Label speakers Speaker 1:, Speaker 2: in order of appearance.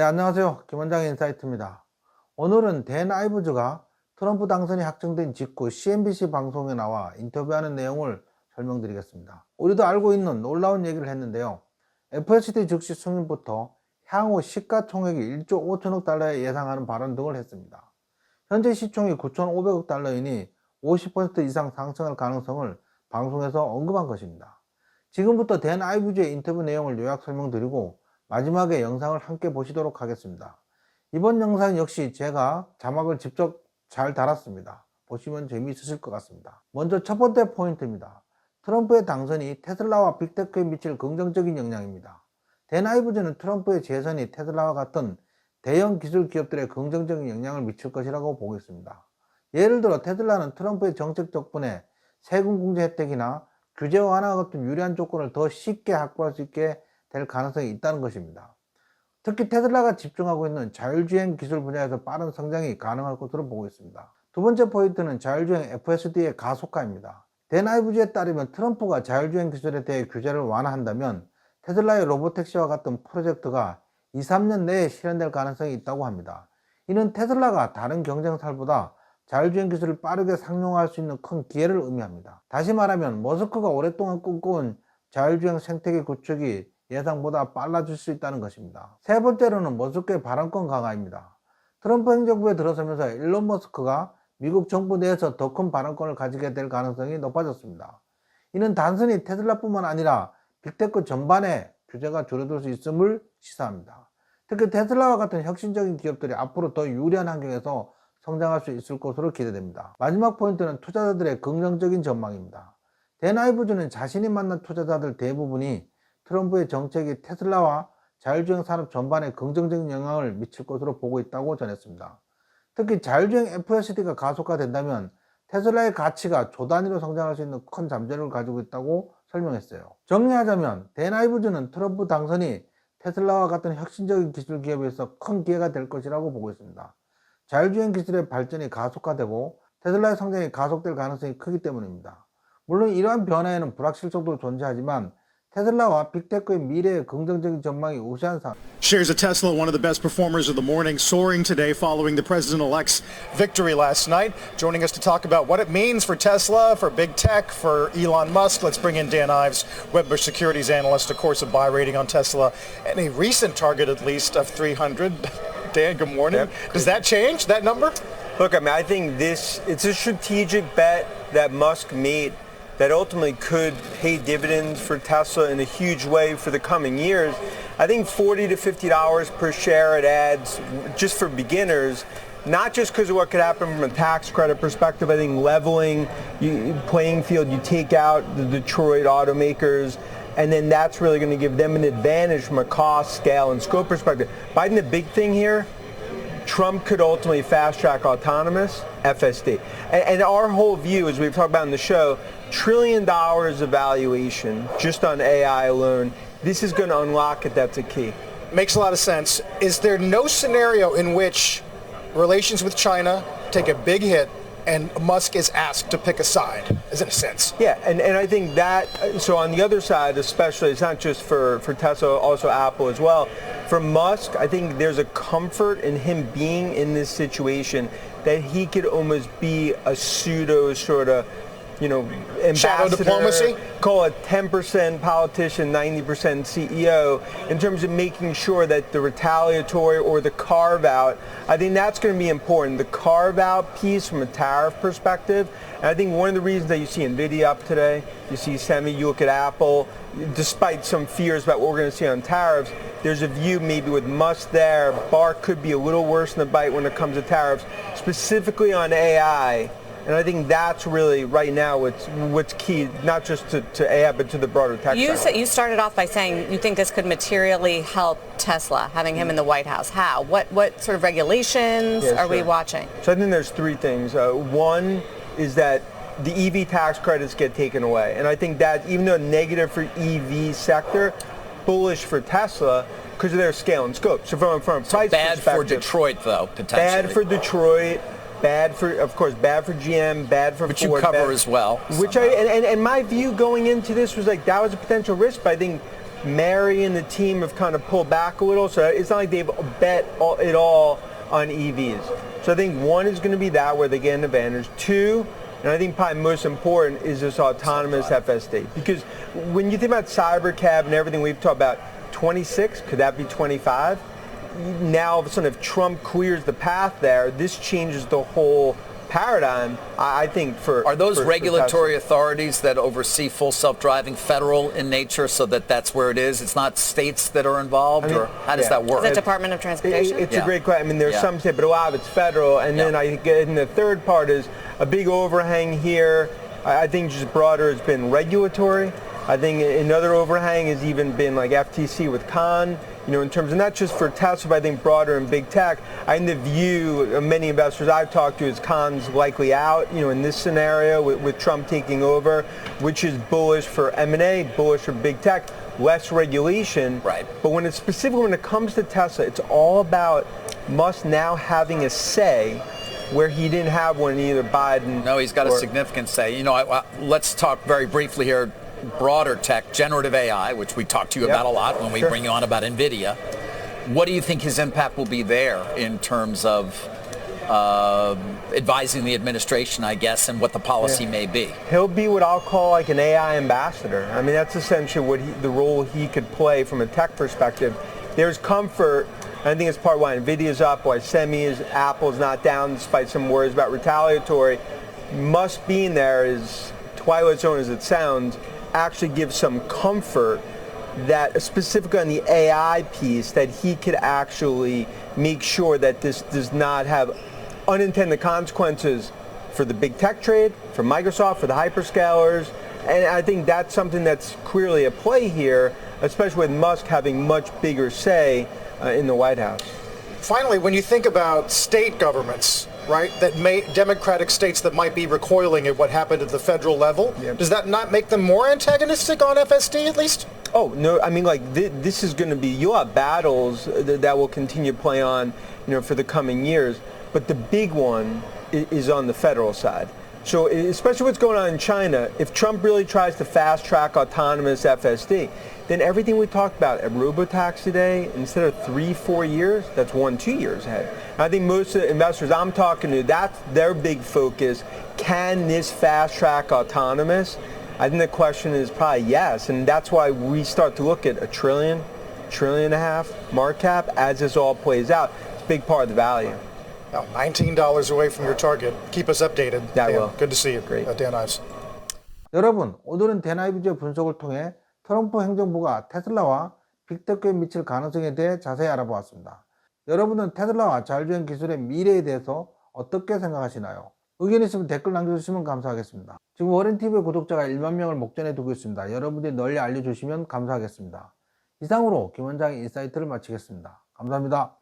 Speaker 1: 네, 안녕하세요. 김원장의 인사이트입니다. 오늘은 아이브즈가 트럼프 당선이 확정된 직후 CNBC 방송에 나와 인터뷰하는 내용을 설명드리겠습니다. 우리도 알고 있는 놀라운 얘기를 했는데요. FSD 즉시 승인부터 향후 시가총액이 1조 5천억 달러에 예상하는 발언 등을 했습니다. 현재 시총이 9,500억 달러이니 50% 이상 상승할 가능성을 방송에서 언급한 것입니다. 지금부터 아이브즈의 인터뷰 내용을 요약 설명드리고 마지막에 영상을 함께 보시도록 하겠습니다. 이번 영상 역시 제가 자막을 직접 잘 달았습니다. 보시면 재미있으실 것 같습니다. 먼저 첫 번째 포인트입니다. 트럼프의 당선이 테슬라와 빅테크에 미칠 긍정적인 영향입니다. 아이브즈는 트럼프의 재선이 테슬라와 같은 대형 기술 기업들의 긍정적인 영향을 미칠 것이라고 보고 있습니다. 예를 들어 테슬라는 트럼프의 정책 덕분에 세금 공제 혜택이나 규제 완화 같은 유리한 조건을 더 쉽게 확보할 수 있게 될 가능성이 있다는 것입니다. 특히 테슬라가 집중하고 있는 자율주행 기술 분야에서 빠른 성장이 가능할 것으로 보고 있습니다. 두 번째 포인트는 자율주행 FSD의 가속화입니다. 아이브즈에 따르면 트럼프가 자율주행 기술에 대해 규제를 완화한다면 테슬라의 로보택시와 같은 프로젝트가 2-3년 내에 실현될 가능성이 있다고 합니다. 이는 테슬라가 다른 경쟁사보다 자율주행 기술을 빠르게 상용화할 수 있는 큰 기회를 의미합니다. 다시 말하면 머스크가 오랫동안 꿈꿔온 자율주행 생태계 구축이 예상보다 빨라질 수 있다는 것입니다. 세 번째로는 머스크의 발언권 강화입니다. 트럼프 행정부에 들어서면서 일론 머스크가 미국 정부 내에서 더 큰 발언권을 가지게 될 가능성이 높아졌습니다. 이는 단순히 테슬라뿐만 아니라 빅테크 전반에 규제가 줄어들 수 있음을 시사합니다. 특히 테슬라와 같은 혁신적인 기업들이 앞으로 더 유리한 환경에서 성장할 수 있을 것으로 기대됩니다. 마지막 포인트는 투자자들의 긍정적인 전망입니다. 아이브즈는 자신이 만난 투자자들 대부분이 트럼프의 정책이 테슬라와 자율주행 산업 전반에 긍정적인 영향을 미칠 것으로 보고 있다고 전했습니다. 특히 자율주행 FSD가 가속화된다면 테슬라의 가치가 조 단위로 성장할 수 있는 큰 잠재력을 가지고 있다고 설명했어요. 정리하자면 아이브즈는 트럼프 당선이 테슬라와 같은 혁신적인 기술 기업에서 큰 기회가 될 것이라고 보고 있습니다. 자율주행 기술의 발전이 가속화되고 테슬라의 성장이 가속될 가능성이 크기 때문입니다. 물론 이러한 변화에는 불확실성도 존재하지만 테슬라와 빅테크의 미래의 긍정적인 전망이 우세한 상황.
Speaker 2: Shares of Tesla, one of the best performers of the morning, soaring today following the president-elect's victory last night. Joining us to talk about what it means for Tesla, for big tech, for Elon Musk, let's bring in Dan Ives, Wedbush Securities analyst, of course, a buy rating on Tesla, and a recent target at least of 300. Dan, good morning. Yep. Does that change, that number?
Speaker 3: Look, I think it's a strategic bet that Musk made that ultimately could pay dividends for Tesla in a huge way for the coming years. I think $40 to $50 per share it adds just for beginners, not just because of what could happen from a tax credit perspective. I think leveling playing field, you take out the Detroit automakers, and then that's really going to give them an advantage from a cost, scale, and scope perspective. But I think the big thing here, Trump could ultimately fast-track autonomous FSD. And our whole view, as we've talked about in the show, $1 trillion of valuation just on AI alone. This is going to unlock it. That's a key.
Speaker 2: Makes a lot of sense. Is there no scenario in which relations with China take a big hit and Musk is asked to pick a side, is in a sense?
Speaker 3: Yeah, and I think that, so on the other side especially, it's not just for Tesla, also Apple as well. For Musk, I think there's a comfort in him being in this situation that he could almost be a pseudo sort of, ambassador,
Speaker 2: shadow diplomacy?
Speaker 3: Call it 10% politician, 90% CEO, in terms of making sure that the retaliatory or the carve-out, I think that's going to be important. The carve-out piece from a tariff perspective, and I think one of the reasons that you see NVIDIA up today, you see Semi, you look at Apple, despite some fears about what we're going to see on tariffs, there's a view maybe with Musk there, bark could be a little worse than the bite when it comes to tariffs, specifically on AI. And I think that's really, right now, what's key, not just to AI, but to the broader tech sector.
Speaker 4: You started off by saying you think this could materially help Tesla, having him in the White House. How? What sort of regulations are we watching?
Speaker 3: So I think there's three things. One is that the EV tax credits get taken away. And I think that, even though negative for EV sector, bullish for Tesla because of their scale and scope. So from a price
Speaker 5: bad
Speaker 3: perspective.
Speaker 5: For Detroit, though, potentially.
Speaker 3: Bad for Detroit. Bad for, of course, bad for GM, bad for Ford.
Speaker 5: Which you cover as well.
Speaker 3: Which and my view going into this was like that was a potential risk, but I think Mary and the team have kind of pulled back a little, so it's not like they've bet it all on EVs. So I think one is going to be that where they get an advantage. Two, and I think probably most important, is this autonomous FSD. Because when you think about cybercab and everything we've talked about, 26, could that be 25? Now all of a sudden if Trump clears the path there, this changes the whole paradigm, I think, for
Speaker 5: Are those
Speaker 3: for
Speaker 5: regulatory authorities that oversee full self-driving federal in nature, so that's where it is? It's not states that are involved, or how does that work?
Speaker 4: The Department of Transportation?
Speaker 3: It's a great question. I mean, there's some state, but a lot of it's federal. And then I think and the third part is a big overhang here. I think just broader has been regulatory. I think another overhang has even been like FTC with Khan. In terms of not just for Tesla, but I think broader in big tech. I think the view of many investors I've talked to is Khan's likely out, in this scenario with Trump taking over, which is bullish for M&A, bullish for big tech, less regulation.
Speaker 5: Right.
Speaker 3: But when it's specifically when it comes to Tesla, it's all about Musk now having a say where he didn't have one either Biden.
Speaker 5: No, he's got a significant say. Let's talk very briefly here. Broader tech, generative AI, which we talk to you about a lot when we bring you on about NVIDIA. What do you think his impact will be there in terms of advising the administration, I guess, and what the policy may be?
Speaker 3: He'll be what I'll call like an AI ambassador. I mean, that's essentially what the role he could play from a tech perspective. There's comfort. I think it's part why NVIDIA's up, why Apple's not down despite some worries about retaliatory. Musk being there is, Twilight Zone as it sounds, actually gives some comfort that specifically on the AI piece that he could actually make sure that this does not have unintended consequences for the big tech trade, for Microsoft, for the hyperscalers. And I think that's something that's clearly at play here, especially with Musk having much bigger say in the White House.
Speaker 2: Finally, when you think about state governments, right, Democratic states that might be recoiling at what happened at the federal level, does that not make them more antagonistic on FSD at least?
Speaker 3: Oh, no, I mean, like, this is going to be, you'll have battles that will continue to play on, for the coming years, but the big one is on the federal side. So especially what's going on in China, if Trump really tries to fast-track autonomous FSD, then everything we talked about at Robotaxi Day, instead of 3-4 years, that's 1-2 years ahead. I think most of the investors I'm talking to, that's their big focus. Can this fast-track autonomous? I think the question is probably yes, and that's why we start to look at $1 trillion, $1.5 trillion market cap as this all plays out. It's a big part of the value.
Speaker 2: Now, $19 away from your target. Keep us updated.
Speaker 3: That will.
Speaker 2: Good to see you.
Speaker 3: Great.
Speaker 2: Dan Ives.
Speaker 1: 여러분, 오늘은 대나이브즈의 분석을 통해 트럼프 행정부가 테슬라와 빅테크에 미칠 가능성에 대해 자세히 알아보았습니다. 여러분은 테슬라와 자율주행 기술의 미래에 대해서 어떻게 생각하시나요? 의견 있으면 댓글 남겨주시면 감사하겠습니다. 지금 워렌TV의 구독자가 1만 명을 목전에 두고 있습니다. 여러분들이 널리 알려주시면 감사하겠습니다. 이상으로 김원장의 인사이트를 마치겠습니다. 감사합니다.